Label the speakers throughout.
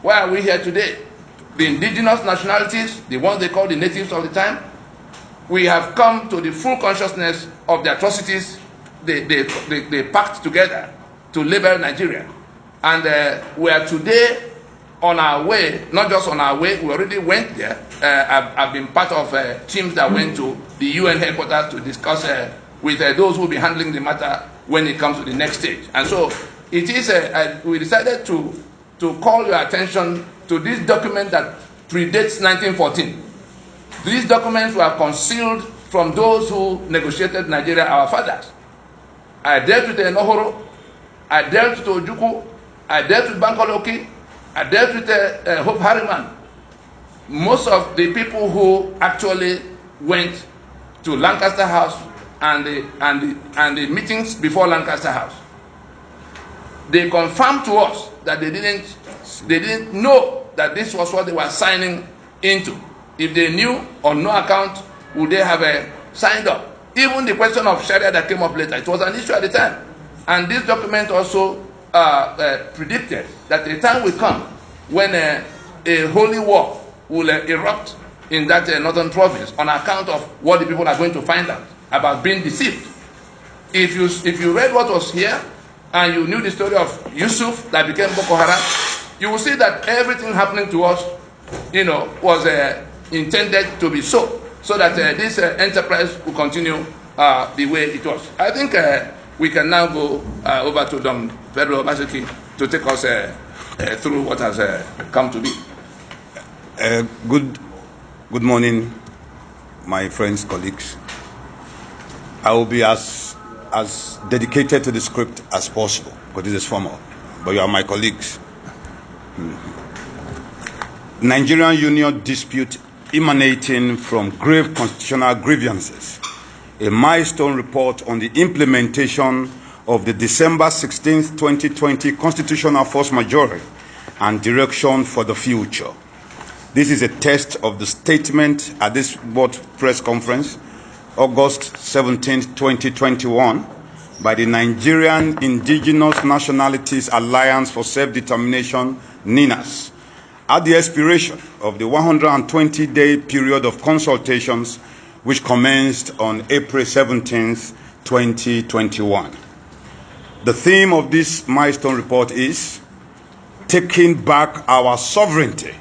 Speaker 1: Why are we here today? The indigenous nationalities, the ones they call the natives of the time, we have come to the full consciousness of the atrocities they packed together to liberate Nigeria. And we are today on our way, not just on our way, we already went there. I've been part of teams that went to the UN headquarters to discuss with those who will be handling the matter when it comes to the next stage. And so it is, we decided to call your attention to this document that predates 1914. These documents were concealed from those who negotiated Nigeria, our fathers. I dealt with Enohoro, I dealt with Ojukwu, I dealt with Bankoloki, I dealt with Hope Harriman. Most of the people who actually went to Lancaster House and the meetings before Lancaster House, they confirmed to us that they didn't know that this was what they were signing into. If they knew, on no account would they have signed up. Even the question of Sharia that came up later, it was an issue at the time. And this document also predicted that a time will come when a holy war will erupt in that northern province on account of what the people are going to find out about being deceived. If you read what was here and you knew the story of Yusuf that became Boko Haram, you will see that everything happening to us, was intended to be so that this enterprise will continue the way it was. I think we can now go over to Don Pedro Obaseki to take us through what has come to be.
Speaker 2: Good morning, my friends, colleagues. I will be as dedicated to the script as possible, because this is formal, but you are my colleagues. Nigerian Union dispute emanating from grave constitutional grievances. A milestone report on the implementation of the December 16, 2020 constitutional force majeure and direction for the future. This is a test of the statement at this board press conference, August 17, 2021, by the Nigerian Indigenous Nationalities Alliance for Self-Determination, NINAS, at the expiration of the 120-day period of consultations which commenced on April 17, 2021. The theme of this milestone report is Taking Back Our Sovereignty,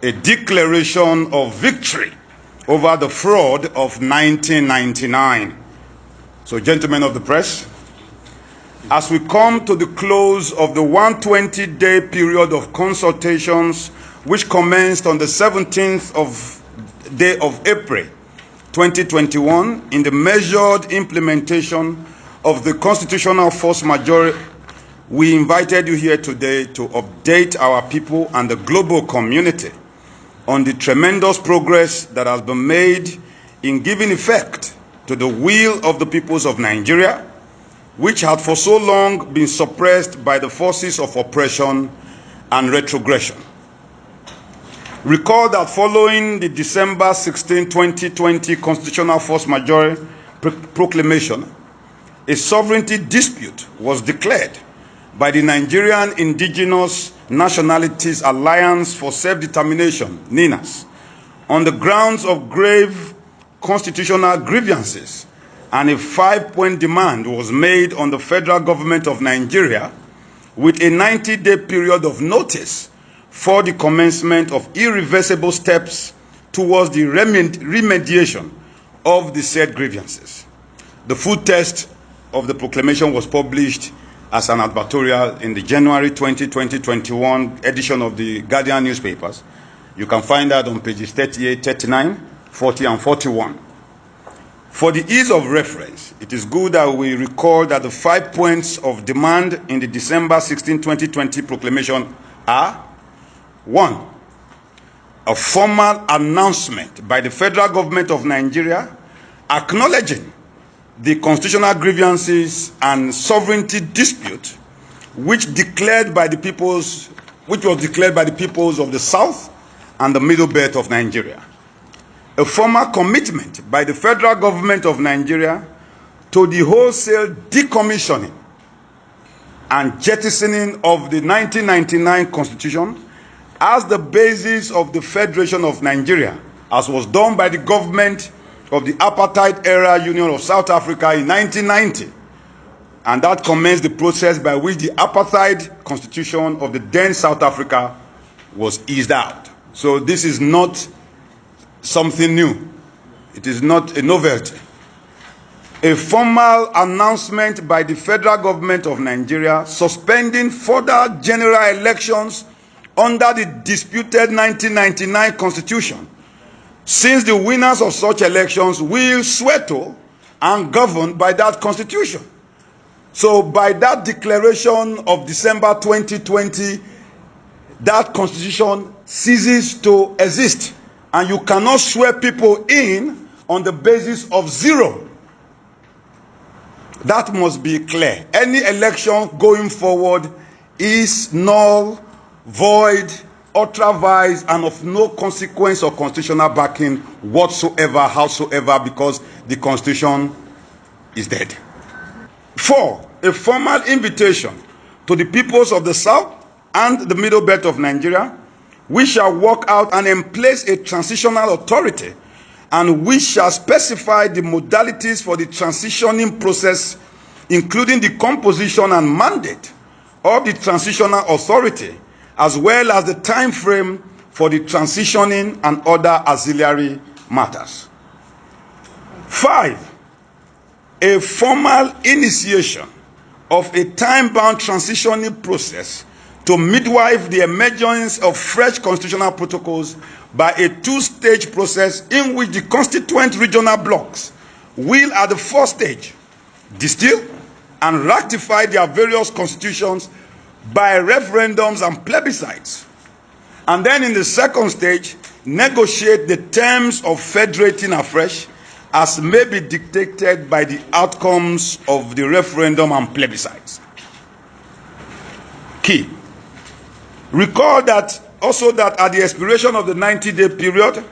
Speaker 2: a declaration of victory over the fraud of 1999. So, gentlemen of the press, as we come to the close of the 120-day period of consultations, which commenced on the 17th day of April 2021, in the measured implementation of the constitutional force majeure, we invited you here today to update our people and the global community on the tremendous progress that has been made in giving effect to the will of the peoples of Nigeria, which had for so long been suppressed by the forces of oppression and retrogression. Recall that following the December 16, 2020 constitutional force majeure proclamation, a sovereignty dispute was declared by the Nigerian Indigenous Nationalities Alliance for Self-Determination, NINAS, on the grounds of grave constitutional grievances, and a 5-point demand was made on the federal government of Nigeria with a 90-day period of notice for the commencement of irreversible steps towards the remediation of the said grievances. The full text of the proclamation was published as an advertorial in the January 2021 edition of the Guardian newspapers. You can find that on pages 38, 39, 40, and 41. For the ease of reference, it is good that we recall that the 5 points of demand in the December 16, 2020 proclamation are: 1. A formal announcement by the federal government of Nigeria acknowledging the constitutional grievances and sovereignty dispute which was declared by the peoples of the South and the Middle Belt of Nigeria. A formal commitment by the federal government of Nigeria to the wholesale decommissioning and jettisoning of the 1999 Constitution as the basis of the Federation of Nigeria, as was done by the government of the apartheid-era Union of South Africa in 1990. And that commenced the process by which the apartheid constitution of the then South Africa was eased out. So this is not something new. It is not a novelty. A formal announcement by the federal government of Nigeria suspending further general elections under the disputed 1999 constitution, since the winners of such elections will swear to and govern by that constitution. So by that declaration of December 2020, that constitution ceases to exist, and you cannot swear people in on the basis of zero. That must be clear. Any election going forward is null, void, ultra-vires, and of no consequence or constitutional backing whatsoever, howsoever, because the constitution is dead. 4. A formal invitation to the peoples of the South and the Middle Belt of Nigeria, we shall work out and emplace a transitional authority, and we shall specify the modalities for the transitioning process, including the composition and mandate of the transitional authority, as well as the time frame for the transitioning and other auxiliary matters. 5. A formal initiation of a time-bound transitioning process to midwife the emergence of fresh constitutional protocols by a two-stage process in which the constituent regional blocks will, at the first stage, distill and ratify their various constitutions by referendums and plebiscites, and then in the second stage, negotiate the terms of federating afresh as may be dictated by the outcomes of the referendum and plebiscites. Key. Recall that also that at the expiration of the 90-day period,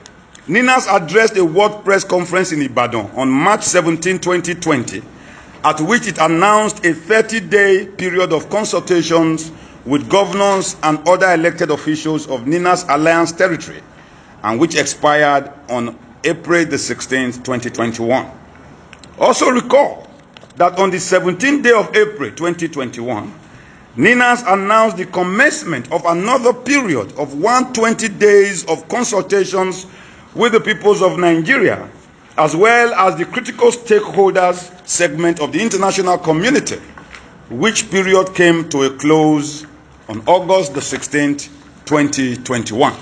Speaker 2: NINAS addressed a World Press Conference in Ibadan on March 17, 2020, at which it announced a 30-day period of consultations with governors and other elected officials of NINAS Alliance territory, and which expired on April the 16th, 2021. Also recall that on the 17th day of April 2021, NINAS announced the commencement of another period of 120 days of consultations with the peoples of Nigeria, as well as the critical stakeholders segment of the international community, which period came to a close on August the 16th, 2021.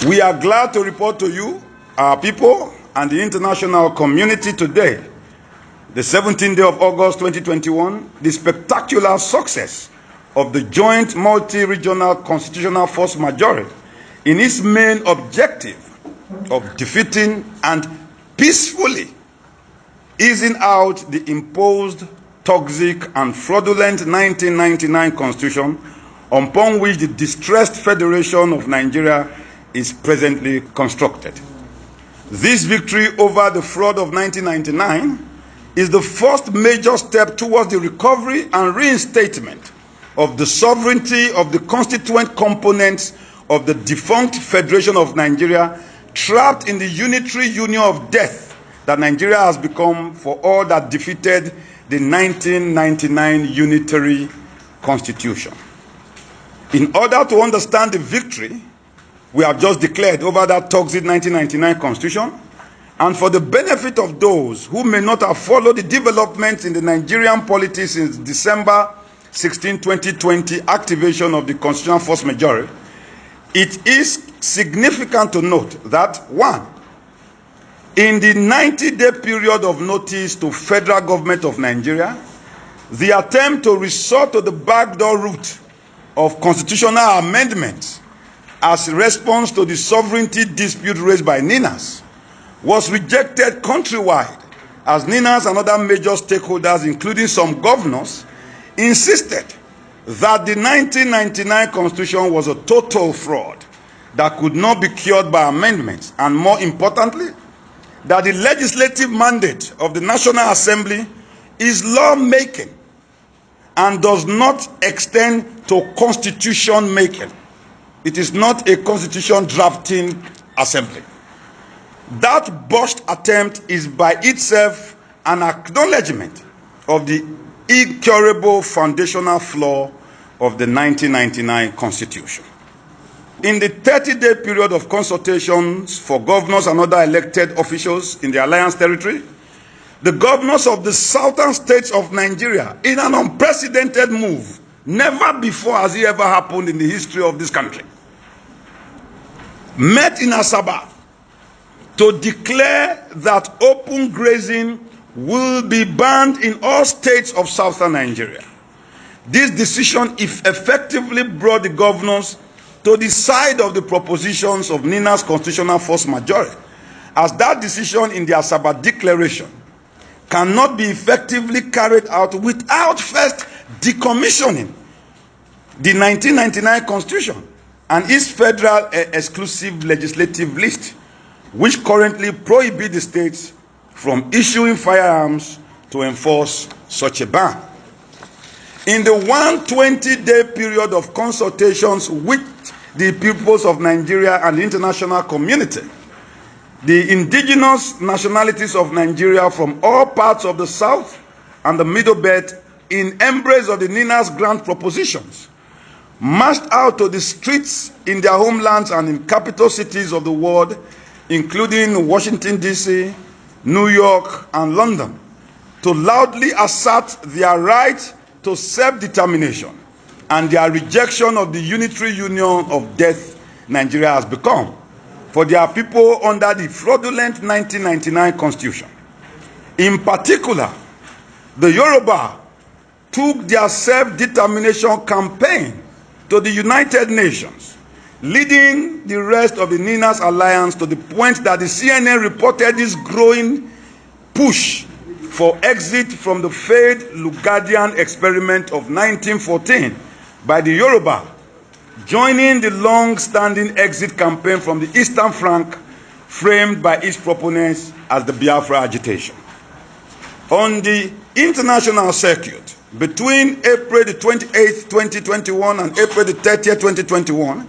Speaker 2: We are glad to report to you, our people, and the international community today, the 17th day of August 2021, the spectacular success of the joint multi-regional constitutional force majority in its main objective of defeating and peacefully easing out the imposed, toxic, and fraudulent 1999 constitution upon which the distressed Federation of Nigeria is presently constructed. This victory over the fraud of 1999 is the first major step towards the recovery and reinstatement of the sovereignty of the constituent components of the defunct Federation of Nigeria, trapped in the unitary union of death that Nigeria has become for all that defeated the 1999 unitary constitution. In order to understand the victory we have just declared over that toxic 1999 constitution, and for the benefit of those who may not have followed the developments in the Nigerian politics since December 16, 2020 activation of the constitutional force majority, it is significant to note that 1. In the 90-day period of notice to federal government of Nigeria, the attempt to resort to the backdoor route of constitutional amendments as a response to the sovereignty dispute raised by NINAS was rejected countrywide, as NINAS and other major stakeholders, including some governors, insisted that the 1999 constitution was a total fraud that could not be cured by amendments, and more importantly, that the legislative mandate of the National Assembly is lawmaking and does not extend to constitution making. It is not a constitution drafting assembly. That botched attempt is by itself an acknowledgement of the incurable foundational flaw of the 1999 Constitution. In the 30-day period of consultations for governors and other elected officials in the Alliance territory, the governors of the southern states of Nigeria, in an unprecedented move, never before has it ever happened in the history of this country, met in Asaba to declare that open grazing will be banned in all states of southern Nigeria. This decision effectively brought the governors to the side of the propositions of NINAS constitutional force majority, as that decision in the Asaba declaration cannot be effectively carried out without first decommissioning the 1999 Constitution and its federal exclusive legislative list, which currently prohibit the states from issuing firearms to enforce such a ban. In the 120-day period of consultations with the peoples of Nigeria and the international community, the indigenous nationalities of Nigeria from all parts of the South and the Middle Belt, in embrace of the NINAS grant propositions, marched out to the streets in their homelands and in capital cities of the world, including Washington, D.C., New York, and London, to loudly assert their right to self-determination and their rejection of the unitary union of death Nigeria has become for their people under the fraudulent 1999 Constitution. In particular, the Yoruba took their self-determination campaign to the United Nations, leading the rest of the NINAS alliance to the point that the CNN reported this growing push for exit from the failed Lugadian experiment of 1914 by the Yoruba, joining the long-standing exit campaign from the Eastern Flank, framed by its proponents as the Biafra agitation. On the international circuit, between April the 28th, 2021 and April the 30th, 2021,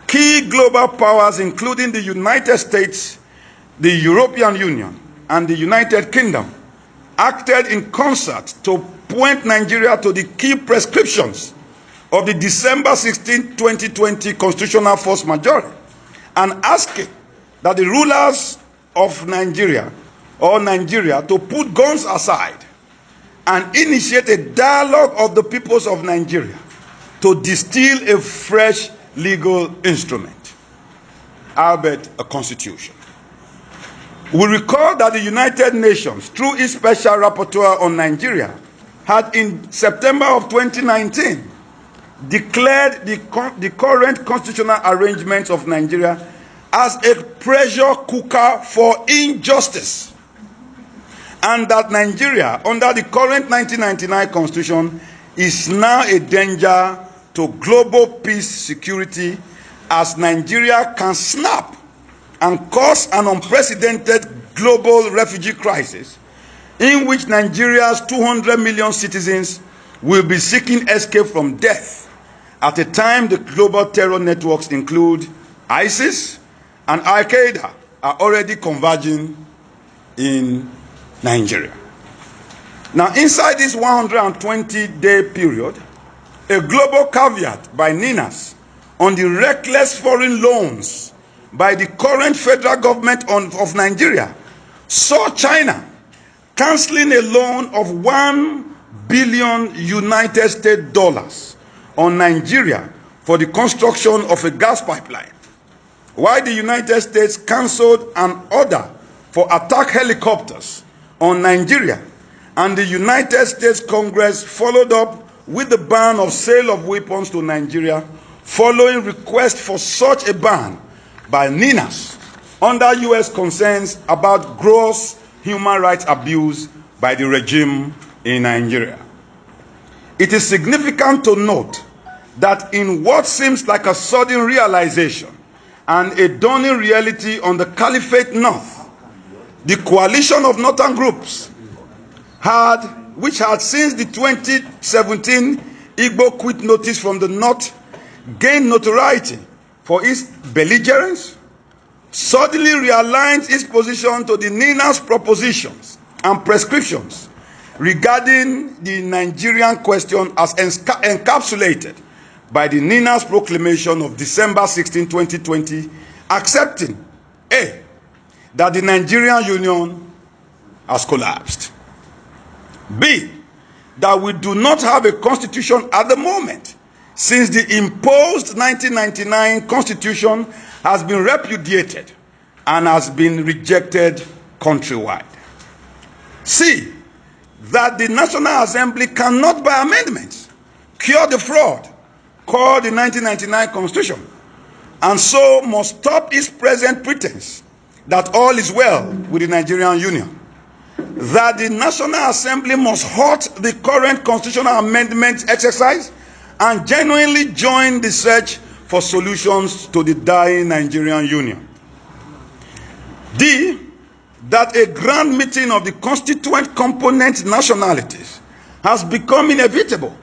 Speaker 2: key global powers, including the United States, the European Union, and the United Kingdom, acted in concert to point Nigeria to the key prescriptions of the December 16, 2020 constitutional force majority, and asking that the rulers of Nigeria to put guns aside and initiate a dialogue of the peoples of Nigeria to distill a fresh legal instrument, albeit a constitution. We recall that the United Nations, through its special rapporteur on Nigeria, had in September of 2019 declared the current constitutional arrangements of Nigeria as a pressure cooker for injustice, and that Nigeria, under the current 1999 Constitution, is now a danger to global peace security, as Nigeria can snap and cause an unprecedented global refugee crisis in which Nigeria's 200 million citizens will be seeking escape from death at a time the global terror networks include ISIS and Al-Qaeda are already converging in Nigeria. Now, inside this 120-day period, a global caveat by NINAS on the reckless foreign loans by the current federal government of Nigeria saw China canceling a loan of $1 billion United States dollars on Nigeria for the construction of a gas pipeline, while the United States canceled an order for attack helicopters on Nigeria, and the United States Congress followed up with the ban of sale of weapons to Nigeria following request for such a ban by NINAS under U.S. concerns about gross human rights abuse by the regime in Nigeria. It is significant to note that in what seems like a sudden realization and a dawning reality on the Caliphate North, the coalition of northern groups which had since the 2017 Igbo quit notice from the North gained notoriety for its belligerence, suddenly realigned its position to the NINAS propositions and prescriptions regarding the Nigerian question as encapsulated by the NINAS proclamation of December 16, 2020, accepting A, that the Nigerian Union has collapsed, B, that we do not have a constitution at the moment, since the imposed 1999 constitution has been repudiated and has been rejected countrywide. C, that the National Assembly cannot, by amendments, cure the fraud called the 1999 Constitution, and so must stop its present pretense that all is well with the Nigerian Union. That the National Assembly must halt the current constitutional amendment exercise and genuinely join the search for solutions to the dying Nigerian Union. D, that a grand meeting of the constituent component nationalities has become inevitable,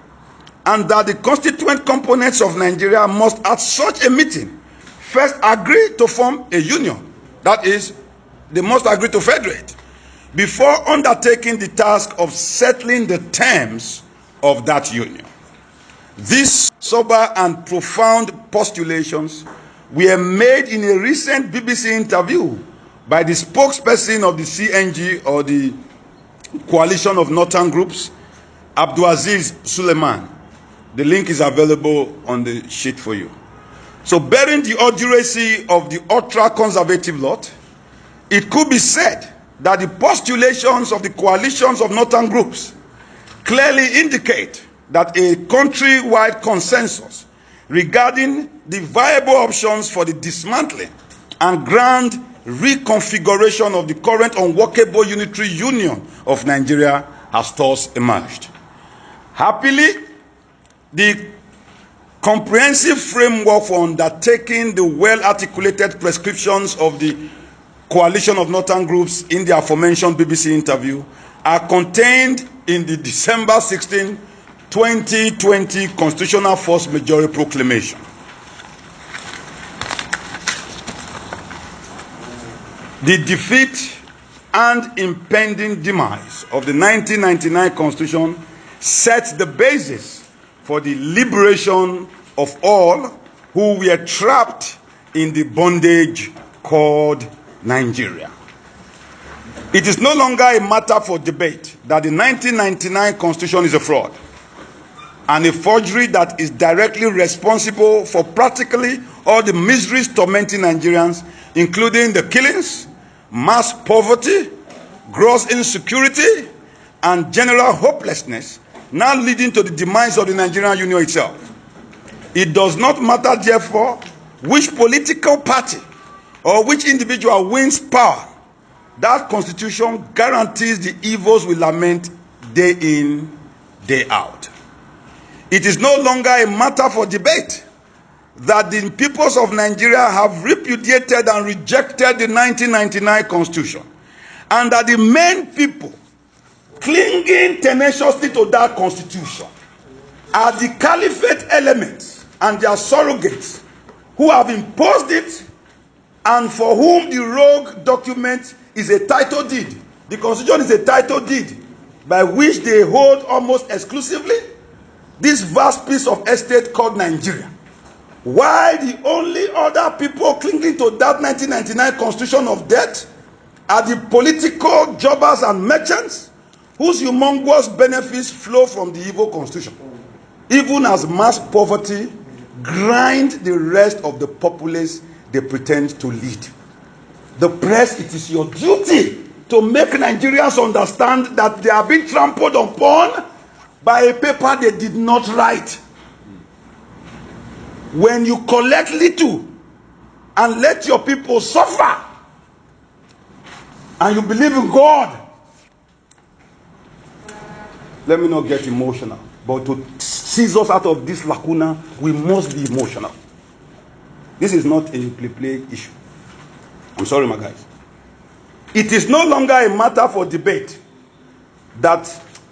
Speaker 2: and that the constituent components of Nigeria must at such a meeting first agree to form a union, that is, they must agree to federate, before undertaking the task of settling the terms of that union. These sober and profound postulations were made in a recent BBC interview by the spokesperson of the CNG, or the Coalition of Northern Groups, Abdulaziz Suleiman. The link is available on the sheet for you. So, bearing the urgency of the ultra-conservative lot, it could be said that the postulations of the coalitions of Northern Groups clearly indicate that a country-wide consensus regarding the viable options for the dismantling and grand reconfiguration of the current unworkable unitary union of Nigeria has thus emerged. Happily, the comprehensive framework for undertaking the well-articulated prescriptions of the Coalition of Northern Groups in the aforementioned BBC interview are contained in the December 16, 2020 Constitutional Force Majority Proclamation. The defeat and impending demise of the 1999 Constitution sets the basis for the liberation of all who were trapped in the bondage called Nigeria. It is no longer a matter for debate that the 1999 Constitution is a fraud and a forgery that is directly responsible for practically all the miseries tormenting Nigerians, including the killings, mass poverty, gross insecurity, and general hopelessness, now leading to the demise of the Nigerian Union itself. It does not matter, therefore, which political party or which individual wins power. That constitution guarantees the evils we lament day in, day out. It is no longer a matter for debate that the peoples of Nigeria have repudiated and rejected the 1999 Constitution, and that the main people clinging tenaciously to that Constitution are the caliphate elements and their surrogates who have imposed it, and for whom the rogue document is a title deed. The Constitution is a title deed by which they hold almost exclusively this vast piece of estate called Nigeria. While the only other people clinging to that 1999 Constitution of debt are the political jobbers and merchants whose humongous benefits flow from the evil Constitution, even as mass poverty grind the rest of the populace they pretend to lead. The press, it is your duty to make Nigerians understand that they are being trampled upon by a paper they did not write. When you collect little and let your people suffer, and you believe in God, let me not get emotional, but to seize us out of this lacuna, we must be emotional. This is not a play issue. I'm sorry, my guys. It is no longer a matter for debate that,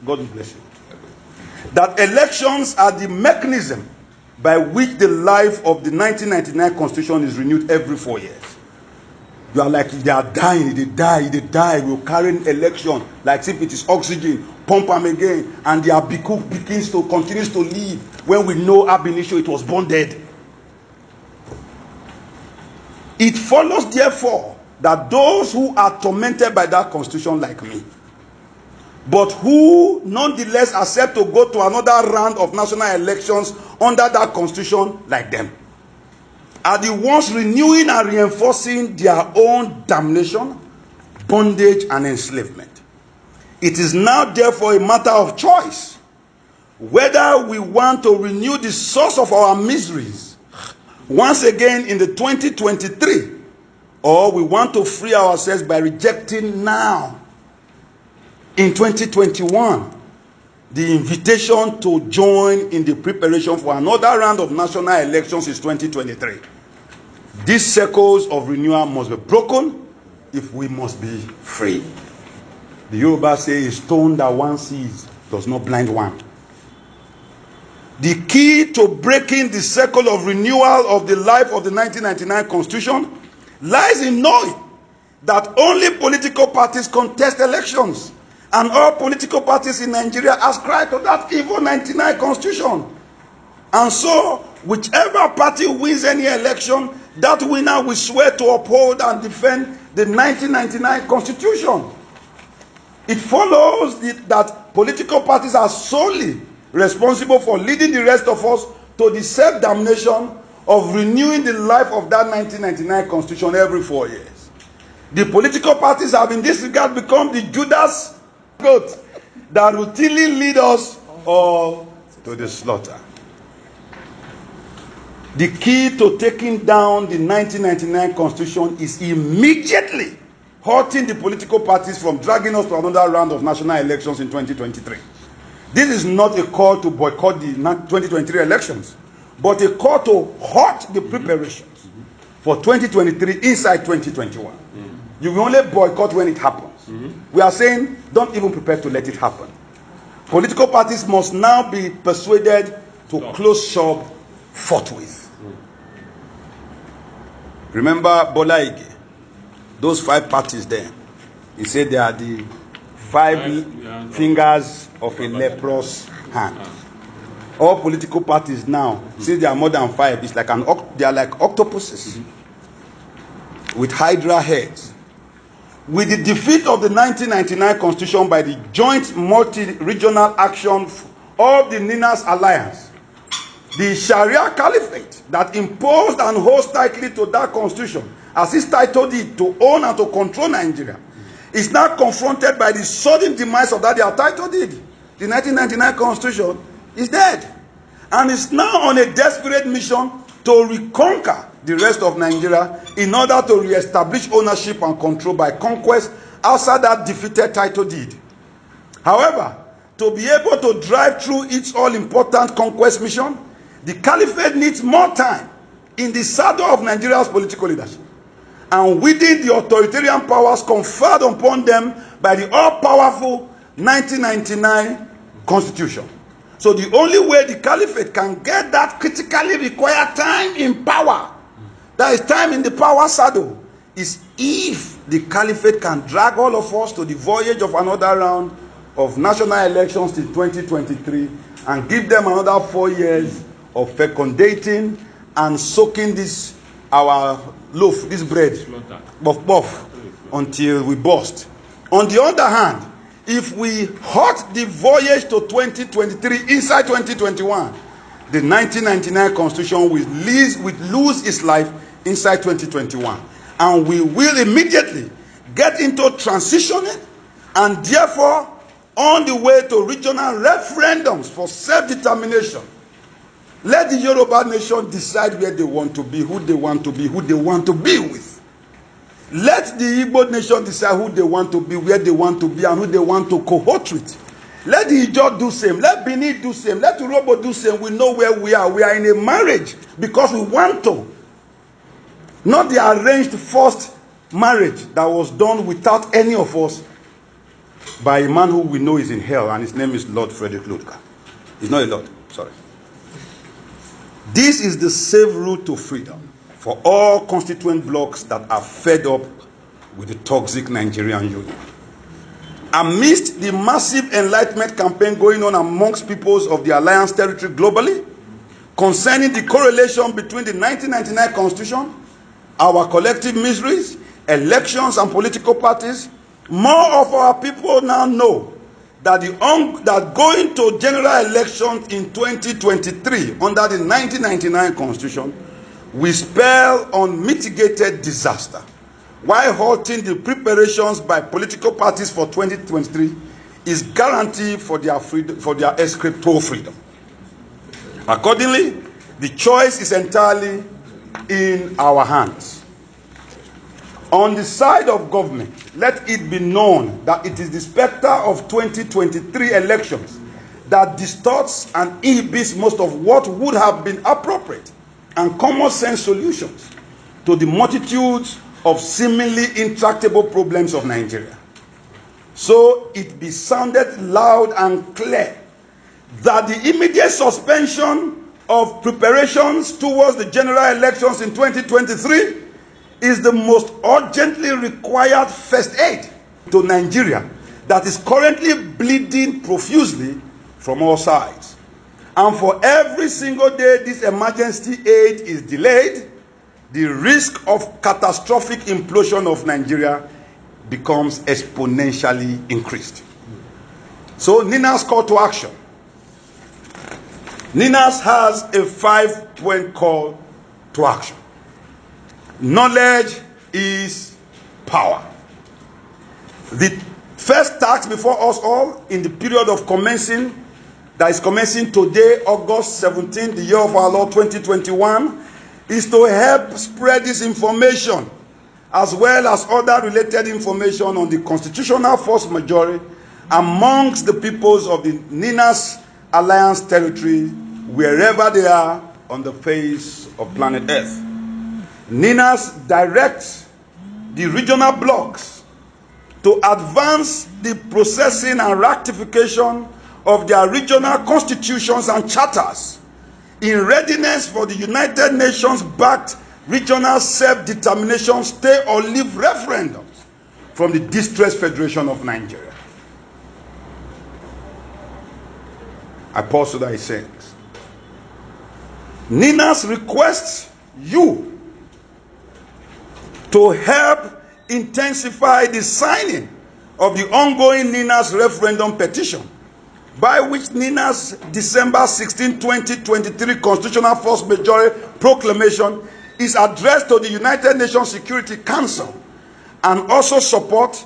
Speaker 2: God bless you, that elections are the mechanism by which the life of the 1999 Constitution is renewed every 4 years. You are like, they are dying, they die. We'll carry an election like if it is oxygen, pump them again, and their continues to live when we know ab initio it was born dead. It follows, therefore, that those who are tormented by that constitution like me, but who nonetheless accept to go to another round of national elections under that constitution like them, are the ones renewing and reinforcing their own damnation, bondage, and enslavement. It is now therefore a matter of choice whether we want to renew the source of our miseries once again in the 2023, or we want to free ourselves by rejecting now in 2021 the invitation to join in the preparation for another round of national elections is 2023. These circles of renewal must be broken if we must be free. The Yoruba say, a stone that one sees does not blind one. The key to breaking the circle of renewal of the life of the 1999 Constitution lies in knowing that only political parties contest elections, and all political parties in Nigeria ascribe to that evil 99 Constitution. And so, whichever party wins any election, that winner will swear to uphold and defend the 1999 Constitution. It follows that political parties are solely responsible for leading the rest of us to the self-damnation of renewing the life of that 1999 Constitution every 4 years. The political parties have in this regard become the Judas goat that routinely lead us all to the slaughter. The key to taking down the 1999 Constitution is immediately halting the political parties from dragging us to another round of national elections in 2023. This is not a call to boycott the 2023 elections, but a call to halt the preparations for 2023 inside 2021. You will only boycott when it happens. We are saying, don't even prepare to let it happen. Political parties must now be persuaded to close shop forthwith. Remember Bola Ige, those 5 parties there. He said they are the 5 fingers of a leprous hand. All political parties now, since they are more than 5, it's like they are like octopuses with hydra heads. With the defeat of the 1999 Constitution by the joint multi-regional action of the NINAS alliance, the Sharia Caliphate that imposed and holds tightly to that Constitution, as its title did, to own and to control Nigeria, is now confronted by the sudden demise of that their title did. The 1999 Constitution is dead, and is now on a desperate mission to reconquer the rest of Nigeria in order to re-establish ownership and control by conquest outside that defeated title deed. However, to be able to drive through its all-important conquest mission, the Caliphate needs more time in the saddle of Nigeria's political leadership and within the authoritarian powers conferred upon them by the all-powerful 1999 Constitution. So the only way the Caliphate can get that critically required time in power, that is time in the power saddle, is if the Caliphate can drag all of us to the voyage of another round of national elections till 2023 and give them another 4 years of fecundating and soaking this our loaf, this bread, buff, until we burst. On the other hand, if we halt the voyage to 2023 inside 2021, the 1999 Constitution will lose its life inside 2021. And we will immediately get into transitioning and therefore on the way to regional referendums for self-determination. Let the Yoruba nation decide where they want to be, who they want to be, who they want to be with. Let the Igbo nation decide who they want to be, where they want to be, and who they want to cohort with. Let the Ijaw do same. Let Benin do same. Let Urobo do same. We know where we are. We are in a marriage because we want to. Not the arranged forced marriage that was done without any of us by a man who we know is in hell, and his name is Lord Frederick Ludger. He's not a Lord. Sorry. This is the safe route to freedom for all constituent blocs that are fed up with the toxic Nigerian Union. Amidst the massive enlightenment campaign going on amongst peoples of the Alliance territory globally, concerning the correlation between the 1999 Constitution, our collective miseries, elections and political parties, more of our people now know that going to general elections in 2023 under the 1999 Constitution will spell unmitigated disaster, while halting the preparations by political parties for 2023 is guarantee for their freedom, for their escaped freedom. Accordingly, the choice is entirely in our hands. On the side of government, let it be known that it is the specter of 2023 elections that distorts and inhibits most of what would have been appropriate and common sense solutions to the multitudes of seemingly intractable problems of Nigeria. So it be sounded loud and clear that the immediate suspension of preparations towards the general elections in 2023 is the most urgently required first aid to Nigeria that is currently bleeding profusely from all sides. And for every single day this emergency aid is delayed, the risk of catastrophic implosion of Nigeria becomes exponentially increased. So NINAS call to action. NINAS has a 5-point call to action. Knowledge is power. The first task before us all in the period of commencing, that is commencing today, August 17, the year of our Lord 2021, is to help spread this information as well as other related information on the constitutional force majority amongst the peoples of the NINAS Alliance territory, wherever they are on the face of planet Earth. NINAS directs the regional blocs to advance the processing and ratification of their regional constitutions and charters in readiness for the United Nations-backed regional self-determination stay or leave referendums from the distressed Federation of Nigeria. I pause so that he says, NINAS requests you to help intensify the signing of the ongoing NINAS referendum petition, by which NINAS December 16, 2023 Constitutional Force Majority Proclamation is addressed to the United Nations Security Council, and also support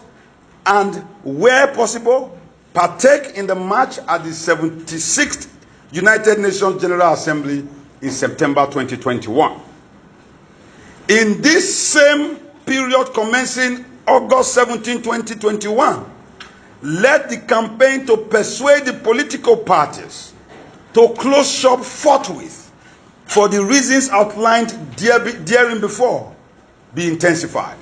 Speaker 2: and, where possible, partake in the march at the 76th United Nations General Assembly in September 2021. In this same period commencing August 17, 2021, let the campaign to persuade the political parties to close shop forthwith for the reasons outlined therein before be intensified.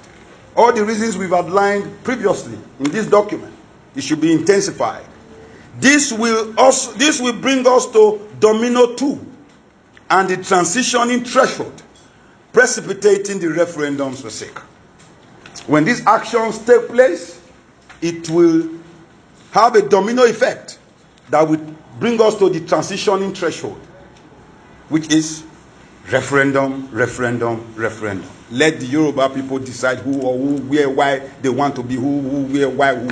Speaker 2: All the reasons we've outlined previously in this document, it should be intensified. This will bring us to Domino 2 and the transitioning threshold, precipitating the referendums for sake. When these actions take place, it will have a domino effect that will bring us to the transitioning threshold, which is referendum, referendum, referendum. Let the Yoruba people decide who or who, where, why they want to be, who, where, why, who.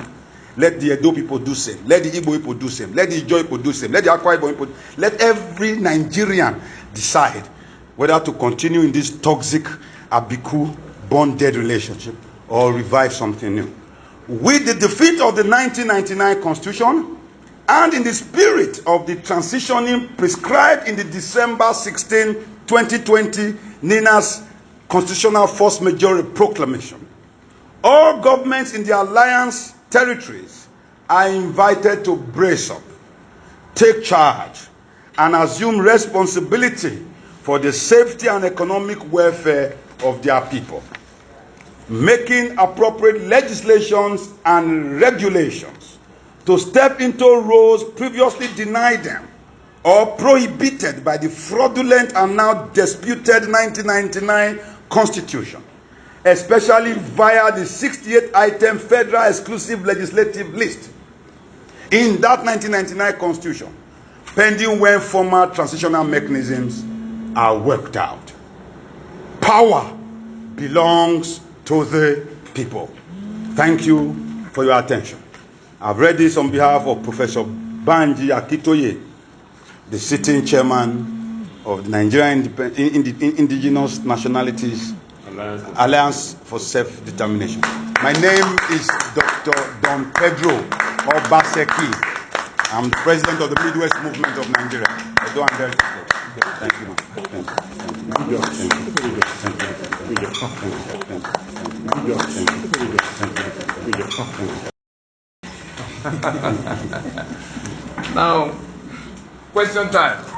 Speaker 2: Let the Edo people do same. Let the Igbo people do same. Let the Ijaw people do same. Let the Akwa Ibom people. Let every Nigerian decide whether to continue in this toxic, abiku, born-dead relationship or revive something new. With the defeat of the 1999 Constitution and in the spirit of the transitioning prescribed in the December 16, 2020 NINAS Constitutional Force Majority Proclamation, all governments in the Alliance territories are invited to brace up, take charge, and assume responsibility for the safety and economic welfare of their people, making appropriate legislations and regulations to step into roles previously denied them or prohibited by the fraudulent and now disputed 1999 Constitution, especially via the 68-item Federal Exclusive Legislative List in that 1999 Constitution, pending when formal transitional mechanisms are worked out. Power belongs to the people. Thank you for your attention. I've read this on behalf of Professor Banji Akitoye, the sitting chairman of the Nigerian Indigenous Nationalities Alliance for Self-Determination. My name is Dr. Don Pedro Obaseki. I'm the president of the Midwest Movement of Nigeria. Thank you.
Speaker 1: Now, question time.